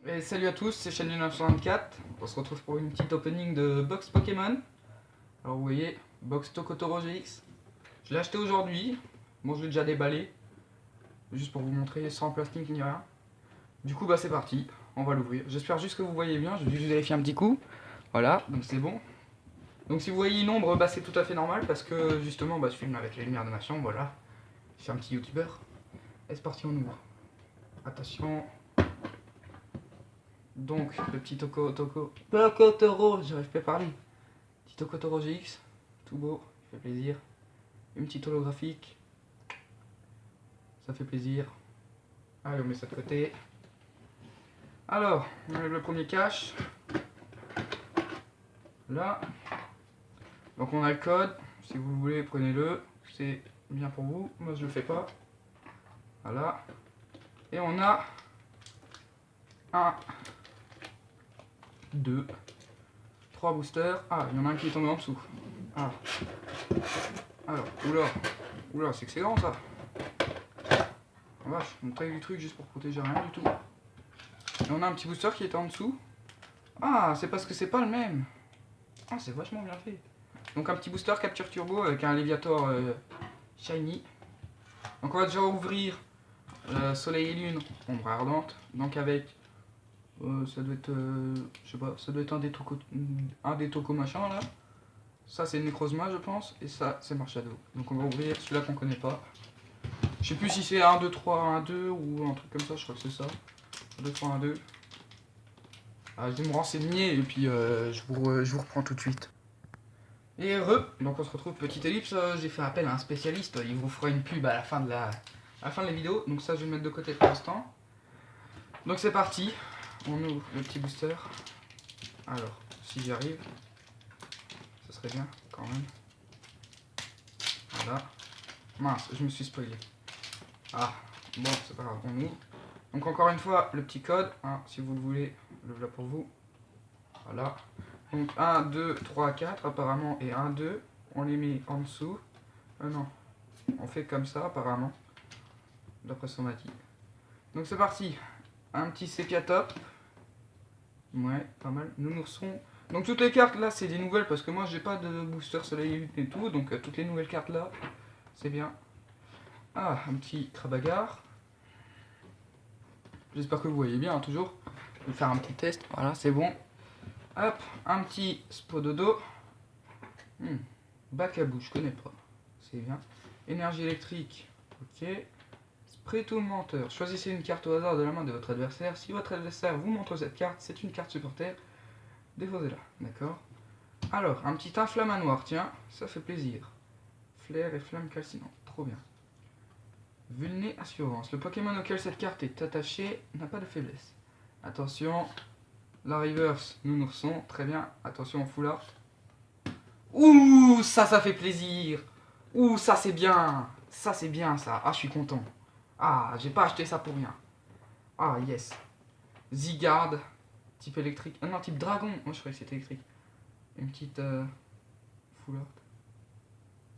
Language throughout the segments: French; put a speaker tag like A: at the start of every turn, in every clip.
A: Et salut à tous, c'est Channel924. On se retrouve pour une petite opening de box Pokémon. Alors vous voyez, box Tokotoro GX. Je l'ai acheté aujourd'hui. Bon, je l'ai déjà déballé. Juste pour vous montrer, sans plastique ni rien. Du coup, bah c'est parti. On va l'ouvrir. J'espère juste que vous voyez bien. Je vais juste vérifier un petit coup. Voilà, donc c'est bon. Donc si vous voyez une ombre, bah c'est tout à fait normal parce que justement, bah je filme avec les lumières de ma chambre. Voilà. Je suis un petit youtubeur. Et c'est parti, on ouvre. Attention. Donc, le petit Tokotoro, j'arrive pas à parler. Petit Tokotoro GX, tout beau, ça fait plaisir. Une petite holographique, ça fait plaisir. Allez, on met ça de côté. Alors, on enlève le premier cache. Là. Donc on a le code, si vous le voulez, prenez-le. C'est bien pour vous, moi je le fais pas. Voilà. Et on a un, 2, 3 boosters. Ah, il y en a un qui est tombé en dessous. Ah. Alors, oula, c'est que c'est grand ça. Oh vache, on taille du truc juste pour protéger rien du tout. Et on a un petit booster qui était en dessous. Ah, c'est parce que c'est pas le même. Ah, c'est vachement bien fait. Donc un petit booster capture turbo avec un Léviator shiny. Donc on va déjà ouvrir Soleil et Lune, ombre ardente. Donc avec, ça doit être, je sais pas, ça doit être un des tocos machin là. Ça c'est Necrozma je pense, et ça c'est Marshado. Donc on va ouvrir celui-là qu'on connaît pas. Je sais plus si c'est 1, 2, 3, 1, 2 ou un truc comme ça, je crois que c'est ça. 1, 2, 3, 1, 2. Ah, je vais me renseigner et puis je vous reprends tout de suite. Et donc on se retrouve, petite ellipse, j'ai fait appel à un spécialiste, il vous fera une pub à la fin de la vidéo, donc ça je vais le mettre de côté pour l'instant. Donc c'est parti, on ouvre le petit booster. Alors, si j'y arrive, ça serait bien quand même. Voilà. Mince, je me suis spoilé. Ah, bon, c'est pas grave, on ouvre. Donc encore une fois, le petit code, hein, si vous le voulez, le voilà pour vous. Voilà. Donc 1, 2, 3, 4 apparemment, et 1, 2, on les met en dessous. Non, on fait comme ça apparemment, d'après ce qu'on m'a dit. Donc c'est parti, un petit sépia top. Ouais, pas mal. Nounourson. Donc toutes les cartes là, c'est des nouvelles parce que moi j'ai pas de booster soleil et tout, donc toutes les nouvelles cartes là, c'est bien. Ah, un petit Krabagar. J'espère que vous voyez bien, hein, toujours. Je vais faire un petit test, voilà, c'est bon. Hop, un petit Spododo. Bacabou, je connais pas. C'est bien. Énergie électrique, ok. Spray tout menteur. Choisissez une carte au hasard de la main de votre adversaire. Si votre adversaire vous montre cette carte, c'est une carte supporter. Déposez-la, d'accord. Alors, un petit inflammanoir, tiens, ça fait plaisir. Flair et flamme calcinante, trop bien. Vulné assurance. Le Pokémon auquel cette carte est attachée n'a pas de faiblesse. Attention, la reverse, nounourson, très bien. Attention au full art. Ouh, ça fait plaisir. Ouh, ça c'est bien. Ça c'est bien ça. Ah, je suis content. Ah, j'ai pas acheté ça pour rien. Ah, yes. Zygarde, type électrique. Ah non, type dragon. Moi je croyais que c'était électrique. Une petite full art.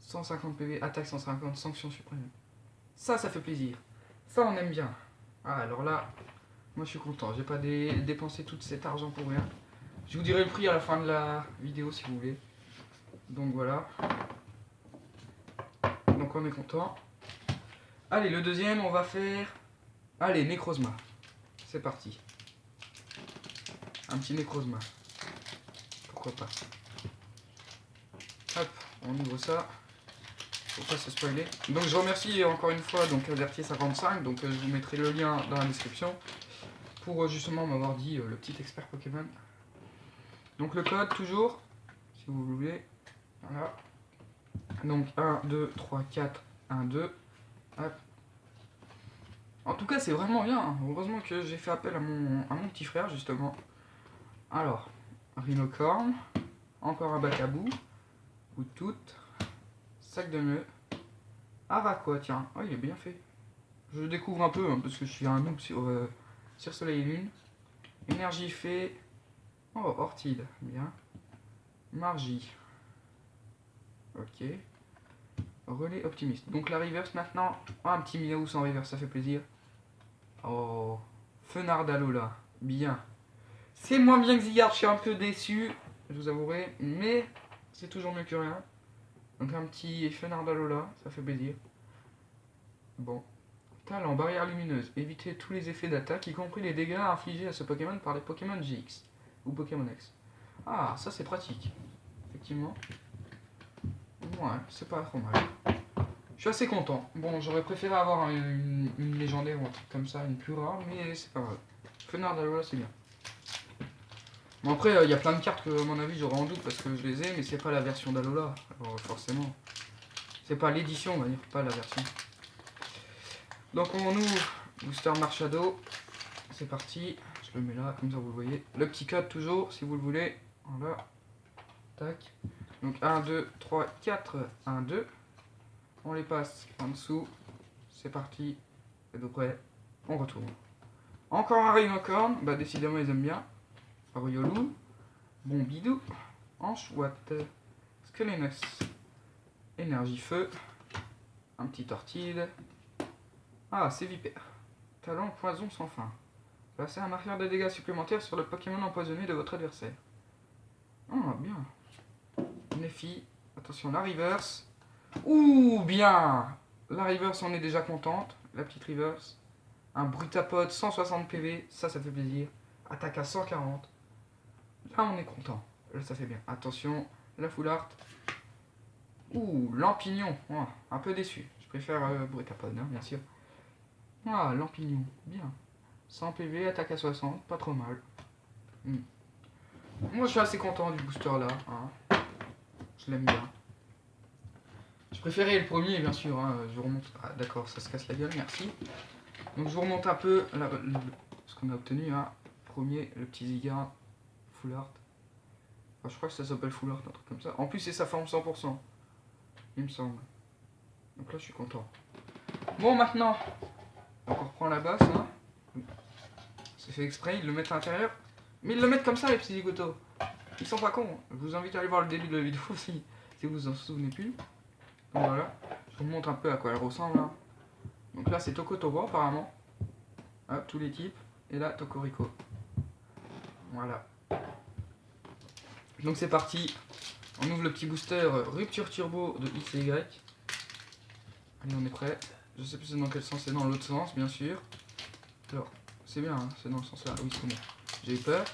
A: 150 PV, attaque 150, sanction suprême. Ça fait plaisir. Ça, on aime bien. Ah, alors là, moi je suis content. J'ai pas dépensé tout cet argent pour rien. Je vous dirai le prix à la fin de la vidéo si vous voulez. Donc voilà. Donc on est content. Allez, le deuxième, on va faire... Allez, Necrozma. C'est parti. Un petit Necrozma. Pourquoi pas. Hop, on ouvre ça. Faut pas se spoiler. Donc je remercie encore une fois donc Avertier55. Donc je vous mettrai le lien dans la description. Pour justement m'avoir dit le petit expert Pokémon. Donc le code toujours. Si vous voulez. Voilà. Donc 1, 2, 3, 4, 1, 2. Hop. En tout cas, c'est vraiment bien. Heureusement que j'ai fait appel à mon petit frère, justement. Alors, Rhinocorn. Encore un Bacabou. Outout. Sac de nœuds. Araquois, tiens. Oh, il est bien fait. Je le découvre un peu, hein, parce que je suis un noob sur Soleil et Lune. Énergie fait. Oh, Ortide. Bien. Margie. Ok. Relais optimiste. Donc la reverse maintenant. Oh, un petit Miaou sans reverse, ça fait plaisir. Oh. Fenard d'Alola. Bien. C'est moins bien que Zygarde, je suis un peu déçu, je vous avouerai, mais c'est toujours mieux que rien. Donc un petit Fenard d'Alola, ça fait plaisir. Bon. Talent, barrière lumineuse. Évitez tous les effets d'attaque, y compris les dégâts infligés à ce Pokémon par les Pokémon GX ou Pokémon X. Ah, ça c'est pratique. Effectivement. Ouais, c'est pas trop mal. Je suis assez content. Bon, j'aurais préféré avoir une légendaire ou un truc comme ça, une plus rare, mais c'est pas grave. Fenard d'Alola, c'est bien. Bon, après, il y a plein de cartes que, à mon avis, j'aurais en doute parce que je les ai, mais c'est pas la version d'Alola. Alors, forcément. C'est pas l'édition, on va dire, pas la version. Donc, on ouvre Booster Marshado. C'est parti. Je le mets là, comme ça vous le voyez. Le petit code, toujours, si vous le voulez. Voilà. Tac. Donc, 1, 2, 3, 4. 1, 2. On les passe en dessous. C'est parti. Et de près, on retourne. Encore un Rhinocorn. Bah, décidément, ils aiment bien. Riolu, Bombidou, Anchouette, Skelenus, Énergie Feu, un petit Tortide. Ah, c'est Vipère. Talent Poison sans fin. Placez un marqueur de dégâts supplémentaires sur le Pokémon empoisonné de votre adversaire. Ah, bien. Nephi, attention, la reverse. Ouh, bien. La reverse, on est déjà contente. La petite reverse. Un Brutapod 160 PV, ça fait plaisir. Attaque à 140. Là, on est content. Là, ça fait bien. Attention, la full art. Ouh, Lampignon. Oh, un peu déçu. Je préfère Brutapod, hein, bien sûr. Ah, Lampignon. Bien. 100 PV, attaque à 60. Pas trop mal. Moi, je suis assez content du booster là. Hein. Je l'aime bien. Je préférais le premier, bien sûr. Hein. Je remonte. Ah, d'accord, ça se casse la gueule, merci. Donc, je vous remonte un peu ce qu'on a obtenu. Hein. Premier, le petit Zygarde. Full art. Enfin, je crois que ça s'appelle full art, un truc comme ça. En plus, c'est sa forme 100%. Il me semble. Donc là, je suis content. Bon, maintenant, on reprend la basse. Hein. C'est fait exprès, ils le mettent à l'intérieur. Mais ils le mettent comme ça, les petits zigotos. Ils sont pas cons. Je vous invite à aller voir le début de la vidéo si vous en souvenez plus. Donc voilà. Je vous montre un peu à quoi elle ressemble. Hein. Donc là, c'est Tokotoro, apparemment. Hop, tous les types. Et là, Tokorico. Voilà. Donc c'est parti, on ouvre le petit booster Rupture Turbo de X et Y. Allez, on est prêt. Je sais plus c'est dans quel sens, c'est dans l'autre sens bien sûr. Alors, c'est bien, hein, c'est dans le sens là, oui c'est bon. J'ai eu peur.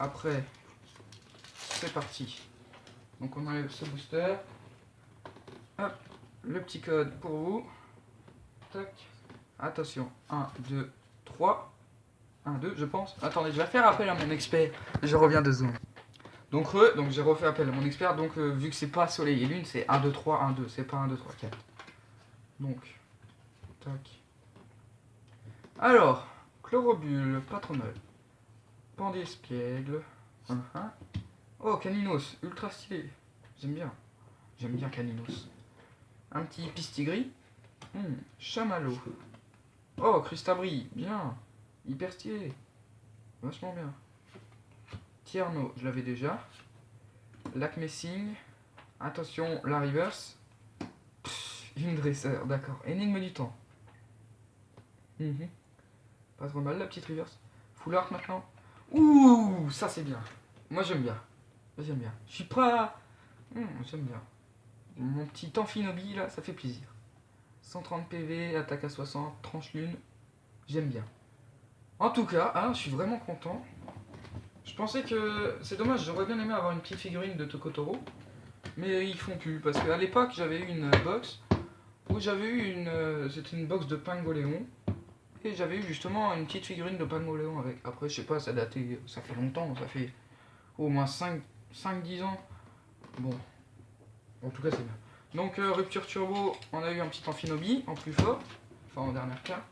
A: Après, c'est parti. Donc on enlève ce booster. Hop, le petit code pour vous. Tac. Attention, 1, 2, 3. 1, 2, je pense. Attendez, je vais faire appel à mon expert. Je reviens de zone. Donc j'ai refait appel à mon expert, donc vu que c'est pas soleil et lune, c'est 1, 2, 3, 1, 2, c'est pas 1, 2, 3, 4. Donc, tac. Alors, Chlorobule, Patronal, Pandespiègle, oh, Caninos, ultra stylé, j'aime bien Caninos. Un petit Pistigris, Chamallow, oh, Crustabri, bien, hyper stylé, vachement bien. Tierno, je l'avais déjà. Lac-Messing. Attention, la reverse. Une dresseur, d'accord. Énigme du temps. Pas trop mal la petite reverse. Full art maintenant. Ouh, ça c'est bien. Moi j'aime bien. J'aime bien. Je suis prêt. J'aime bien. Mon petit Amphinobi là, ça fait plaisir. 130 PV, attaque à 60, tranche lune. J'aime bien. En tout cas, hein, je suis vraiment content. Je pensais que... C'est dommage, j'aurais bien aimé avoir une petite figurine de Tokotoro. Mais ils font plus, parce qu'à l'époque, j'avais eu une box où j'avais eu une... C'était une box de Pingoléon. Et j'avais eu justement une petite figurine de Pingoléon avec. Après, je sais pas, ça datait... Ça fait longtemps, ça fait au moins 5-10 ans. Bon. En tout cas, c'est bien. Donc, Rupture Turbo, on a eu un petit Amphinobi en plus fort. Enfin, en dernière carte.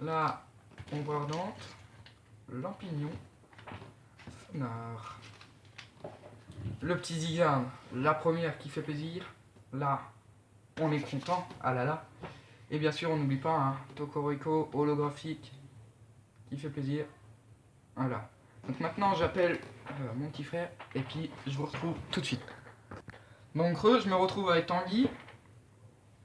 A: Là, Ombre Ardente. Lampignon. Fenard. Le petit Zygarde, la première qui fait plaisir. Là, on est content. Ah là là. Et bien sûr, on n'oublie pas un Tokorico holographique qui fait plaisir. Voilà. Donc maintenant, j'appelle mon petit frère et puis je vous retrouve tout de suite. Donc, je me retrouve avec Tanguy.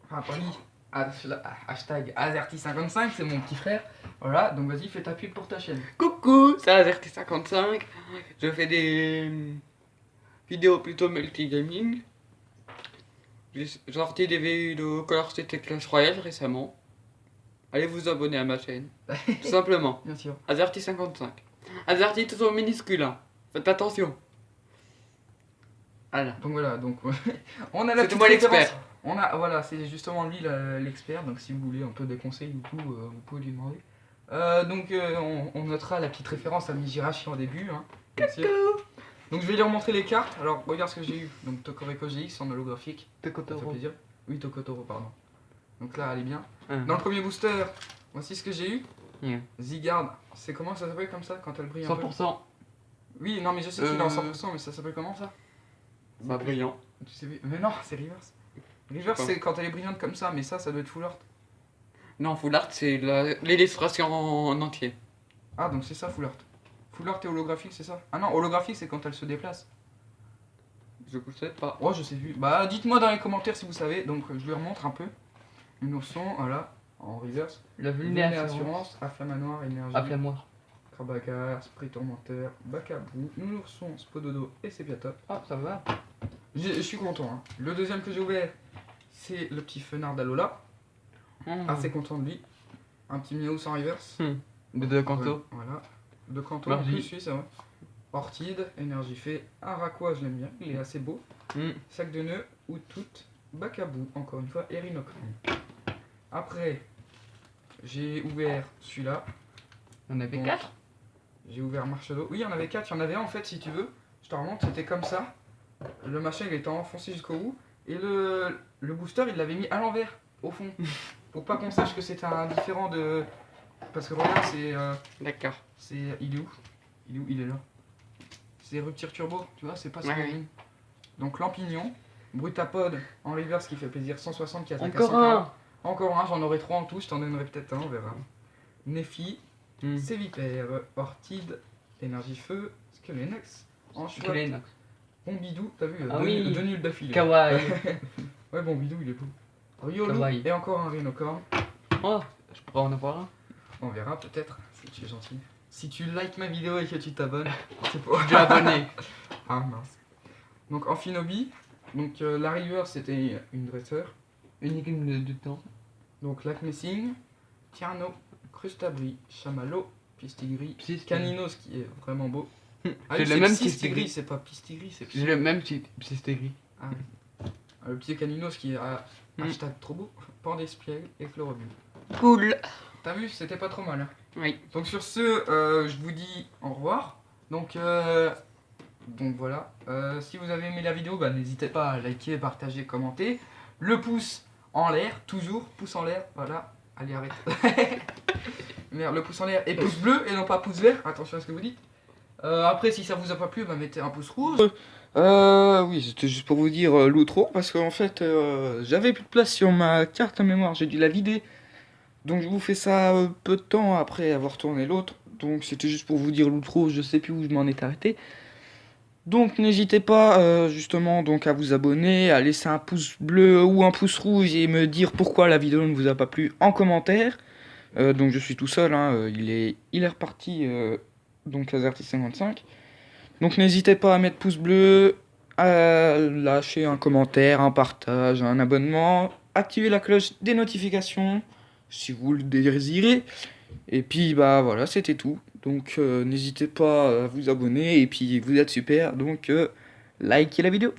A: Enfin, Tanguy, hashtag Azerty55, c'est mon petit frère. Voilà, donc vas-y, fais ta pub pour ta chaîne.
B: Coucou, c'est AZerty55. Je fais des vidéos plutôt multigaming. J'ai sorti des vidéos Color City Clash Royale récemment. Allez vous abonner à ma chaîne. Tout simplement.
A: Bien sûr.
B: AZerty55. AZerty tout en minuscule. Hein. Faites attention. Voilà.
A: Donc voilà, donc on a la
B: C'était
A: petite
B: moi
A: référence.
B: l'expert.
A: On a, voilà, c'est justement lui l'expert, donc si vous voulez un peu des conseils ou tout, vous pouvez lui demander. On notera la petite référence à Mijirashi en début, hein, bien sûr. Donc je vais leur montrer les cartes. Alors regarde ce que j'ai eu. Donc Tokoreko GX en holographique. Ça fait plaisir. Oui, Tokotoro, pardon. Donc là, elle est bien. Dans le premier booster, voici ce que j'ai eu. Zygarde, c'est comment ça s'appelle comme ça quand elle brille un peu?
B: 100%.
A: Oui, non mais je sais qu'il est en 100%, mais ça s'appelle comment ça?
B: Bah brillant.
A: Tu sais, mais non, c'est reverse. Reverse c'est quand elle est brillante comme ça, mais ça doit être full art.
B: Non, full art c'est l'illustration en entier.
A: Ah donc c'est ça full art. Full art et holographique c'est ça? Ah non, holographique c'est quand elle se déplace.
B: Je ne sais pas.
A: Oh je sais plus. Bah dites-moi dans les commentaires si vous savez, donc je lui remontre un peu. Une ourson, voilà, en reverse.
B: La
A: Vulnération, Afflamanoir, énergie.
B: Afflamoir.
A: Krabagar, Spray Tourmenteur, Bakabou, Nounourson, Spododo et Sepiata.
B: Ah, ça va.
A: Je suis content. Hein. Le deuxième que j'ai ouvert, c'est le petit Fenard d'Alola. Assez content de lui. Un petit Miaou sans reverse.
B: De deux Kanto.
A: Voilà. De Kanto en plus, oui, c'est vrai. Orchide, énergie fait. Araquois, je l'aime bien, il est assez beau. Sac de nœuds, Outout, Bakabou, encore une fois, et Rhinocron. Après, j'ai ouvert celui-là.
B: On avait 4.
A: J'ai ouvert Marshmallow. Oui, il y en avait 4. Il y en avait un en fait, si tu veux. Je te remonte, c'était comme ça. Le machin, il était enfoncé jusqu'au bout. Et le booster, il l'avait mis à l'envers, au fond. Pour pas qu'on sache que c'était un différent de. Parce que regarde, c'est.
B: D'accord.
A: Il est où? Il est où? Il est là. C'est Rupture Turbo, tu vois, c'est pas ça.
B: Ouais.
A: Donc Lampignon, Brutapod en reverse qui fait plaisir, 160 qui attaque à
B: Encore
A: 140.
B: un.
A: Encore un, j'en aurai 3 en tout, je t'en donnerai peut-être un, on verra. Nephi, Sévipère, Orchide, Énergie Feu, Skelenex, Anchois, Bombidou, t'as vu, deux nuls d'affilée.
B: Kawaii.
A: Ouais, Bombidou il est beau. Riolo,
B: Kawaii.
A: et encore un Rhinocorn.
B: Oh, je pourrais en avoir un.
A: On verra peut-être, si tu es gentil. Si tu likes ma vidéo et que tu t'abonnes, c'est pour...
B: Je vais abonner.
A: Ah mince. Donc Amphinobi, donc la river c'était une dresseur.
B: Unique de temps.
A: Donc Lac Messing, Tierno, Crustabri, Chamallow, Pistigris, Caninos qui est vraiment beau. Ah,
B: J'ai le même
A: Pistigris, c'est pas Pistigris, c'est
B: J'ai le même Pistigris.
A: Ah oui. Le petit Caninos qui est hashtag trop beau, Pandespiègle et Chlorobule.
B: Cool.
A: T'as vu, c'était pas trop mal. Hein.
B: Oui.
A: Donc sur ce, je vous dis au revoir. Donc voilà. Si vous avez aimé la vidéo, bah, n'hésitez pas à liker, partager, commenter. Le pouce en l'air, toujours pouce en l'air. Voilà. Allez, arrête. Merde, le pouce en l'air et pouce bleu et non pas pouce vert. Attention à ce que vous dites. Après, si ça vous a pas plu, bah, mettez un pouce rouge. Oui, c'était juste pour vous dire l'outro parce qu'en fait, j'avais plus de place sur ma carte mémoire. J'ai dû la vider. Donc je vous fais ça peu de temps après avoir tourné l'autre. Donc c'était juste pour vous dire l'outro, je sais plus où je m'en étais arrêté. Donc n'hésitez pas justement donc à vous abonner, à laisser un pouce bleu ou un pouce rouge et me dire pourquoi la vidéo ne vous a pas plu en commentaire. Donc je suis tout seul, hein, il est reparti donc AZerty55. Donc n'hésitez pas à mettre pouce bleu, à lâcher un commentaire, un partage, un abonnement, activer la cloche des notifications si vous le désirez. Et puis bah voilà, c'était tout. Donc n'hésitez pas à vous abonner et puis vous êtes super. Donc likez la vidéo.